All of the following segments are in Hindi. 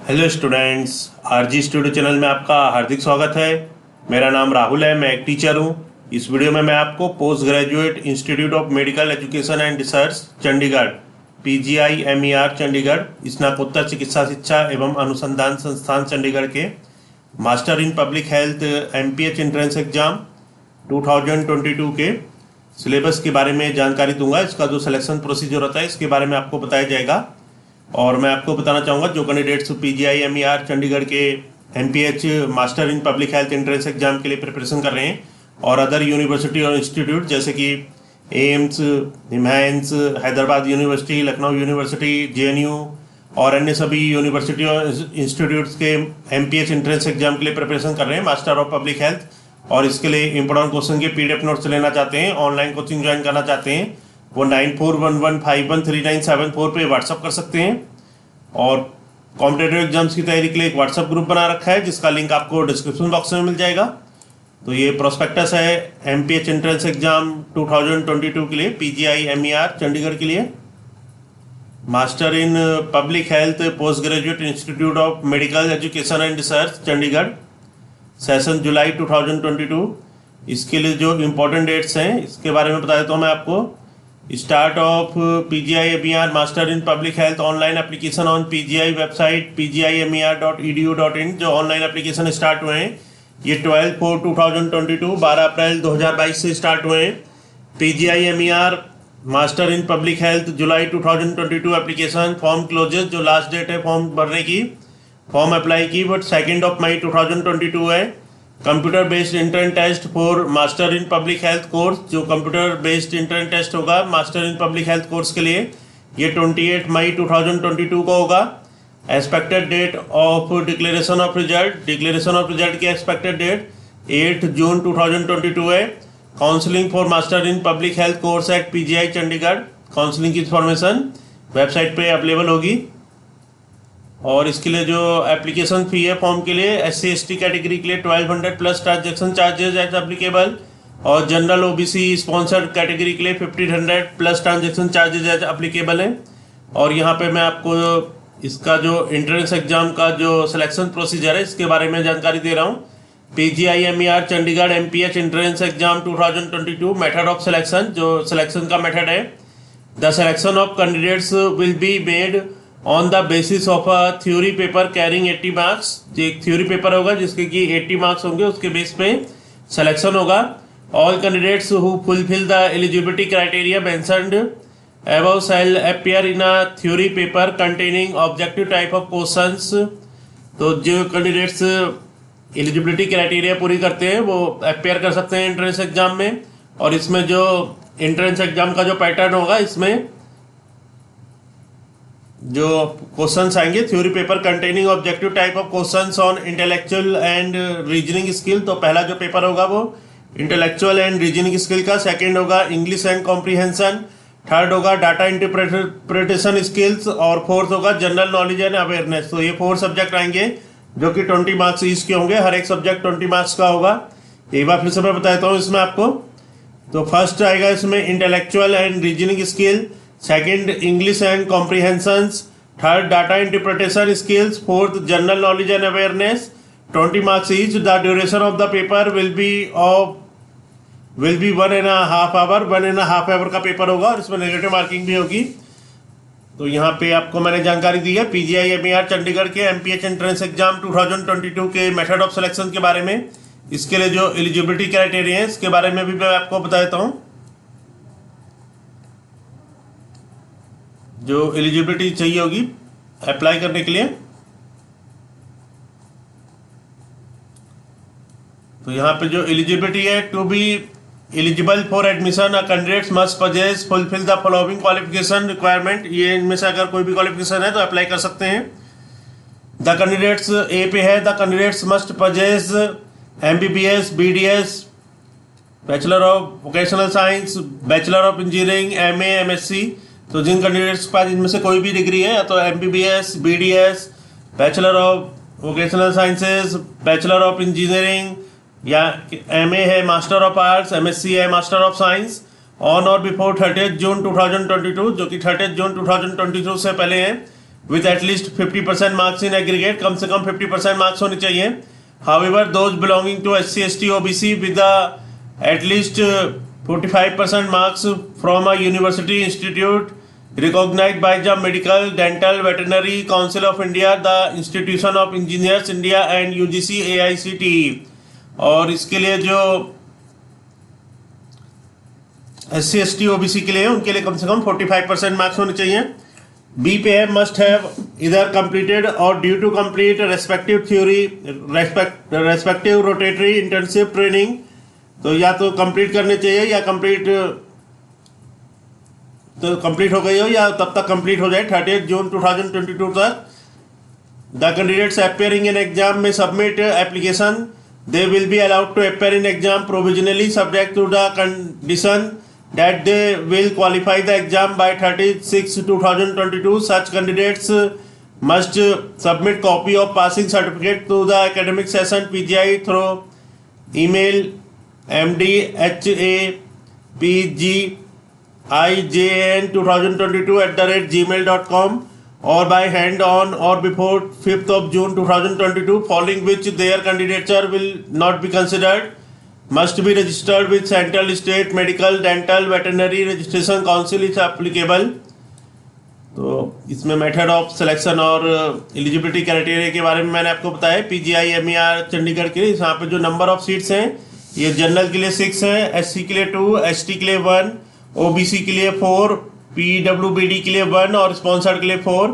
Hello students, RG studio channel में आपका हार्दिक स्वागत है। मेरा नाम राहुल है, मैं एक टीचर हूँ। इस वीडियो में मैं आपको post graduate institute of medical education and research Chandigarh PGI-MER Chandigarh स्नातकोत्तर चिकित्सा शिक्षा एवं अनुसंधान संस्थान चंडीगढ़ के master in public health MPH entrance exam 2022 के सिलेबस के बारे में जानकारी दूंगा। इसका जो सिलेक्शन प्रोसीजर होता है इसके बारे में आपको बताया जाएगा। और मैं आपको बताना चाहूँगा जो कैंडिडेट्स PGI-MER चंडीगढ़ के MPH master in public health entrance exam के लिए प्रिपरेशन कर रहे हैं और अदर यूनिवर्सिटी और इंस्टीट्यूट जैसे कि एम्स, हिमायंस, Hyderabad university, Lucknow university, JNU और अन्य सभी यूनिवर्सिटी और इंस्टीट्यूट्स के MPH एंट्रेंस एग्जाम के लिए प्रिपरेशन कर रहे हैं मास्टर ऑफ पब्लिक हेल्थ। और इसके लिए इंपॉर्टेंट क्वेश्चन के PDF नोट्स लेना चाहते हैं, ऑनलाइन कोचिंग ज्वाइन करना चाहते हैं, वो 9411513974 पे व्हाट्सअप कर सकते हैं। और कॉम्पिटेटिव एग्जाम्स की तैयारी के लिए एक व्हाट्सअप ग्रुप बना रखा है जिसका लिंक आपको डिस्क्रिप्शन बॉक्स में मिल जाएगा। तो ये प्रोस्पेक्टस है MPH एंट्रेंस एग्जाम 2022 के लिए PGI-MER चंडीगढ़ के लिए master in public health post graduate institute of medical education and research Chandigarh, session July 2022। इसके लिए जो इम्पोर्टेंट डेट्स हैं इसके बारे में बता देता हूँ मैं आपको। Start of PGI-MER master in public health online application on PGI website pgimer.edu.in। जो ऑनलाइन एप्लीकेशन स्टार्ट हुए हैं ये 12/4/2022 12 अप्रैल 2022 से स्टार्ट हुए हैं। PGI-MER master in public health July 2022 application form closes, जो लास्ट डेट है फॉर्म भरने की, फॉर्म अप्लाई की बट 2 मई 2022 है। Computer based entrance test for master in public health course, जो कंप्यूटर बेस्ड इंटरन टेस्ट होगा master in public health course के लिए ये 28 मई 2022 को होगा। Expected date of declaration of result की एक्सपेक्टेड डेट 8 जून 2022 है। Counselling for master in public health course eight PGI Chandigarh, counselling की इंफॉर्मेशन वेबसाइट पे अवेलेबल होगी। और इसके लिए जो एप्लीकेशन फ़ी है फॉर्म के लिए SC/ST कैटेगरी के लिए 1200 plus transaction charges as applicable, और जनरल OBC स्पॉन्सर्ड कैटेगरी के लिए 1500 plus transaction charges as applicable है। और यहाँ पे मैं आपको इसका जो एंट्रेंस एग्जाम का जो सिलेक्शन प्रोसीजर है इसके बारे में जानकारी दे रहा हूँ। PGI-MER Chandigarh MPH entrance exam 2022 method of selection, जो सिलेक्शन का मेथड है। The selection of candidates will be made on the basis of a theory paper carrying 80 marks. एक थ्योरी पेपर होगा जिसके कि 80 मार्क्स होंगे, उसके बेस पे सिलेक्शन होगा। All candidates who fulfil the eligibility criteria mentioned above shall appear in a theory paper containing objective type of questions. तो जो कैंडिडेट्स एलिजिबिलिटी क्राइटेरिया पूरी करते हैं वो अपीयर कर सकते हैं एंट्रेंस एग्जाम में। और इसमें जो एंट्रेंस एग्जाम का जो पैटर्न होगा इसमें जो क्वेश्चंस आएंगे theory paper containing objective type of questions on intellectual and reasoning skill. तो पहला जो पेपर होगा वो इंटेलेक्चुअल एंड रीजनिंग स्किल का, सेकंड होगा इंग्लिश एंड कॉम्प्रिहेंशन, थर्ड होगा डाटा इंटरप्रिटेशन स्किल्स और फोर्थ होगा जनरल नॉलेज एंड अवेयरनेस। तो ये 4 सब्जेक्ट आएंगे जो कि 20 मार्क्स ईच के होंगे, हर एक सब्जेक्ट 20 मार्क्स का होगा। एक बार फिर से मैं बता देता हूँ इसमें आपको। तो फर्स्ट आएगा इसमें intellectual and reasoning skill, second English and comprehensions, third data interpretation skills, fourth general knowledge and awareness, 20 marks each. The duration of the paper will be 1.5 hour, 1.5 hour का पेपर होगा और इसमें नेगेटिव मार्किंग भी होगी। तो यहाँ पे आपको मैंने जानकारी दी है PGI-MER चंडीगढ़ के MPH एंट्रेंस एग्जाम 2022 के मेथड ऑफ सिलेक्शन के बारे में। इसके लिए जो एलिजिबिलिटी क्राइटेरिया है इसके बारे में भी मैं आपको बता देता हूँ। जो एलिजिबिलिटी चाहिए होगी अप्लाई करने के लिए, तो यहाँ पे जो एलिजिबिलिटी है, to be eligible for admission a candidates must possess fulfil the following qualification requirement. ये इनमें से अगर कोई भी क्वालिफिकेशन है तो अप्लाई कर सकते हैं। द कैंडिडेट्स ए पे है, the candidates must possess MBBS, BDS, bachelor of vocational science, bachelor of engineering, MA, MSc। तो जिन कैंडिडेट्स के पास इनमें से कोई भी डिग्री है, या तो MBBS, BDS, bachelor of vocational sciences, bachelor of engineering या MA है, मास्टर ऑफ आर्ट्स, MSc है, मास्टर ऑफ साइंस, ऑन और बिफोर 30 जून 2022, जो कि 30 जून 2022 से पहले है, with at least 50% marks in aggregate, कम से कम 50% मार्क्स होने चाहिए. However, those belonging to SC, ST, OBC with the at least 45% marks from a university institute recognized by the Medical, Dental, Veterinary Council of India, the Institution of Engineers India and UGC AICTE. और इसके लिए जो SC, ST, OBC के लिए उनके लिए कम से कम 45% मार्क्स होने चाहिए. BPM must have either completed or due to complete respective theory, respective rotatory internship training. तो या तो कंप्लीट करने चाहिए या कंप्लीट हो गई हो या तब तक कंप्लीट हो जाए 30 जून 2022 तक. The candidates appearing in exam may submit application. They will be allowed to appear in exam provisionally subject to the condition that they will qualify the exam by 30/6/2022. Such candidates must submit copy of passing certificate to the academic session PGI through email mdhapgijn2022@gmail.com or by hand on or before 5th of June 2022, following which their candidature will not be considered. Must be registered with Central State Medical, Dental, Veterinary Registration Council if applicable. तो इसमें मेथड ऑफ सिलेक्शन और एलिजिबिलिटी क्राइटेरिया के बारे में मैंने आपको बताया. पीजीआई MER चंडीगढ़ के लिए यहाँ पे जो नंबर ऑफ सीट्स हैं ये जनरल के लिए 6 है, SC के लिए 2, ST के लिए 1, OBC के लिए 4, PWBD के लिए 1 और स्पॉन्सर्ड के लिए 4.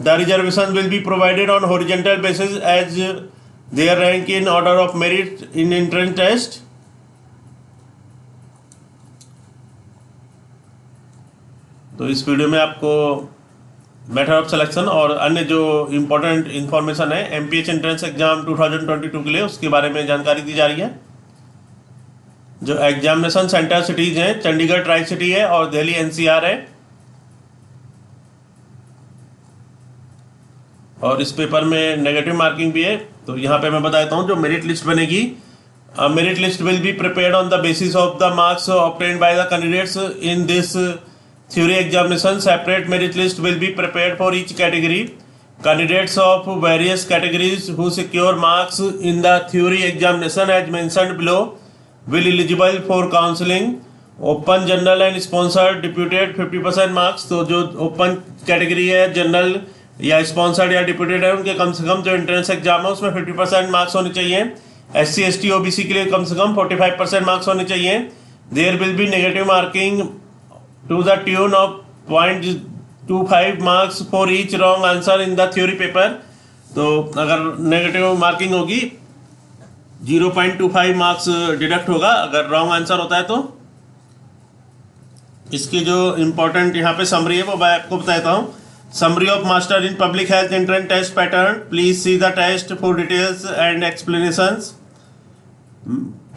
The reservation will be provided on horizontal basis as their rank in order of merit in entrance test. तो इस वीडियो में आपको मेथड ऑफ सिलेक्शन और अन्य जो इम्पोर्टेंट इंफॉर्मेशन है MPH एंट्रेंस एग्जाम 2022 के लिए उसके बारे में जानकारी दी जा रही है. जो एग्जामिनेशन सेंटर सिटीज हैं चंडीगढ़ ट्राई सिटी है और दिल्ली NCR है. और इस पेपर में नेगेटिव मार्किंग भी है. तो यहाँ पे मैं बताता हूँ जो मेरिट लिस्ट बनेगी. Merit list will be prepared on the basis of the marks obtained by the candidates in this theory examination. Separate merit list will be prepared for each category. Candidates of various categories who secure marks in the theory examination as mentioned below will eligible for counselling. Open, general and sponsored deputed 50% marks. तो जो ओपन कैटेगरी है, जनरल या स्पॉन्सर्ड या डिप्यूटेड है, उनके कम से कम जो एंट्रेंस एग्जाम है उसमें 50% मार्क्स होने चाहिए. SC, ST, OBC के लिए कम से कम 45% मार्क्स होने चाहिए. There will be negative marking to the tune of 0.25 marks for each wrong answer in the theory paper. तो अगर नेगेटिव मार्किंग होगी 0.25 मार्क्स डिडक्ट होगा अगर रॉन्ग आंसर होता है. तो इसकी जो इम्पोर्टेंट यहाँ पे समरी है वो मैं आपको बताता हूँ. Summary of Master in Public Health Entrance Test Pattern. Please see the test for details and explanations.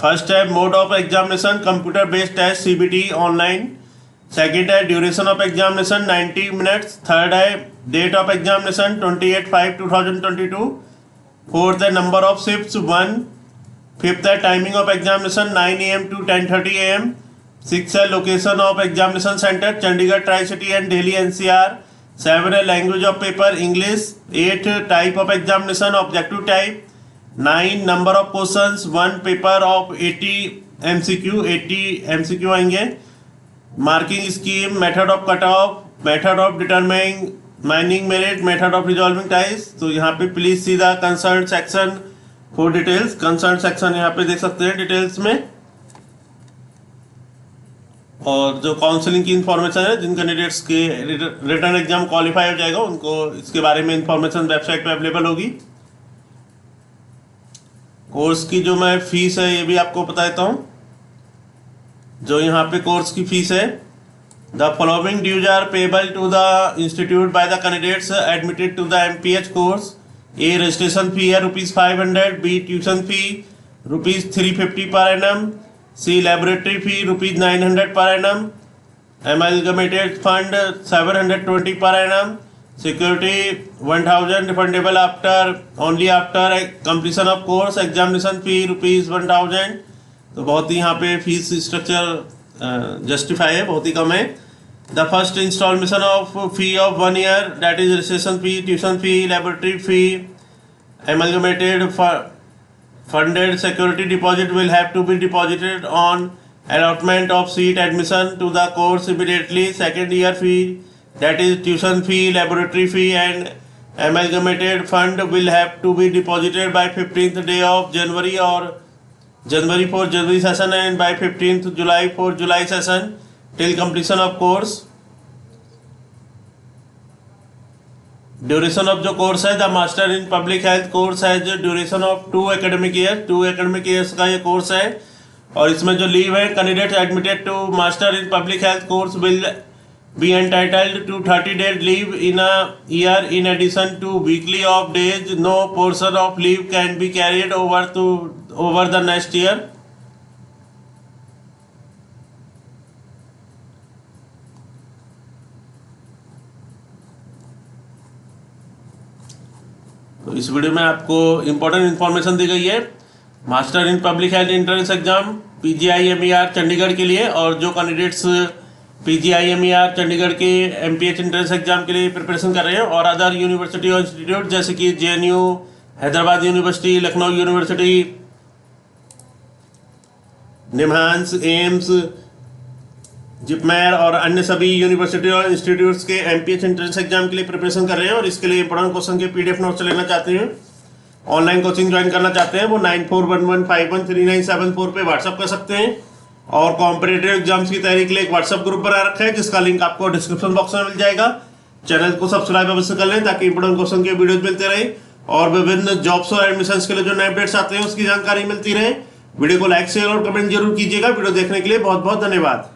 First है mode of examination, computer based test CBT online. Second है duration of examination 90 minutes. Third है date of examination 28/5/2022. Fourth है number of shifts 1. Fifth है timing of examination 9 AM to 10:30 AM. Sixth है location of examination center Chandigarh Tri-City and Delhi NCR. 7 language of paper English. 8 type of examination objective type. 9 number of questions 1 paper of 80 MCQ आएंगे. Marking scheme, method of cut off, method of determining merit, method of resolving ties. तो यहाँ पे please see the concern section for details. Concern section यहाँ पे देख सकते हैं डिटेल्स में. और जो काउंसलिंग की इंफॉर्मेशन है जिन कैंडिडेट्स के रिटर्न एग्जाम क्वालिफाई हो जाएगा उनको इसके बारे में इंफॉर्मेशन वेबसाइट पे अवेलेबल होगी. कोर्स की जो मैं फीस है ये भी आपको बता देता हूँ. जो यहाँ पे कोर्स की फीस है, the following dues are payable to the institute by the candidates admitted to the MPH course. A registration fee है ₹500. B tuition fee ₹350 per annum. सी लैबोरेटरी फी ₹900 पर annum. Amalgamated fund 720 per annum. Security 1000 refundable only after completion of course. Examination fee ₹1000. तो बहुत ही यहाँ पे फीस स्ट्रक्चर जस्टिफाई है, बहुत ही कम है. The first installment of fee of 1 year, that is registration fee, tuition fee, laboratory fee, amalgamated funded security deposit will have to be deposited on allotment of seat admission to the course immediately. Second year fee, that is tuition fee, laboratory fee and amalgamated fund will have to be deposited by 15th day of January or January for January session and by 15th July for July session till completion of course. Duration of जो कोर्स है, the master in public health course है जो duration of 2 academic years, 2 academic years का ये कोर्स है। और इसमें जो लीव है, candidates admitted to master in public health course will be entitled to 30 days leave in a year in addition to weekly off days. No portion of leave can be carried over the next year. तो इस वीडियो में आपको इम्पोर्टेंट इन्फॉर्मेशन दी गई है master in public health entrance exam PGI-MER Chandigarh के लिए, और जो कैंडिडेट्स PGI-MER चंडीगढ़ के MPH एंट्रेंस एग्जाम के लिए प्रिपरेशन कर रहे हैं और अदर यूनिवर्सिटी और इंस्टीट्यूट जैसे कि JNU, Hyderabad university, Lucknow university, NIMHANS, AIIMS, JIPMER और अन्य सभी यूनिवर्सिटी और इंस्टीट्यूट्स के MPH एंट्रेंस एग्जाम के लिए प्रिपरेशन कर रहे हैं और इसके लिए इंपॉर्टेंट क्वेश्चन के PDF नोट्स लेना चाहते हैं, ऑनलाइन कोचिंग ज्वाइन करना चाहते हैं, वो 9411513974 पे व्हाट्सअप कर सकते हैं। और कॉम्पिटिटिव एग्जाम्स की तैयारी के लिए एक व्हाट्सएप ग्रुप बना रखा है जिसका लिंक आपको डिस्क्रिप्शन बॉक्स में मिल जाएगा। चैनल को सब्सक्राइब अवश्य कर लें ताकि इंपोर्टेंट क्वेश्चन के वीडियोज मिलते रहे और विभिन्न जॉब्स और एडमिशंस के लिए जो नए अपडेट्स आते हैं उसकी जानकारी मिलती रहे। वीडियो को लाइक शेयर और कमेंट जरूर कीजिएगा। वीडियो देखने के लिए बहुत बहुत धन्यवाद।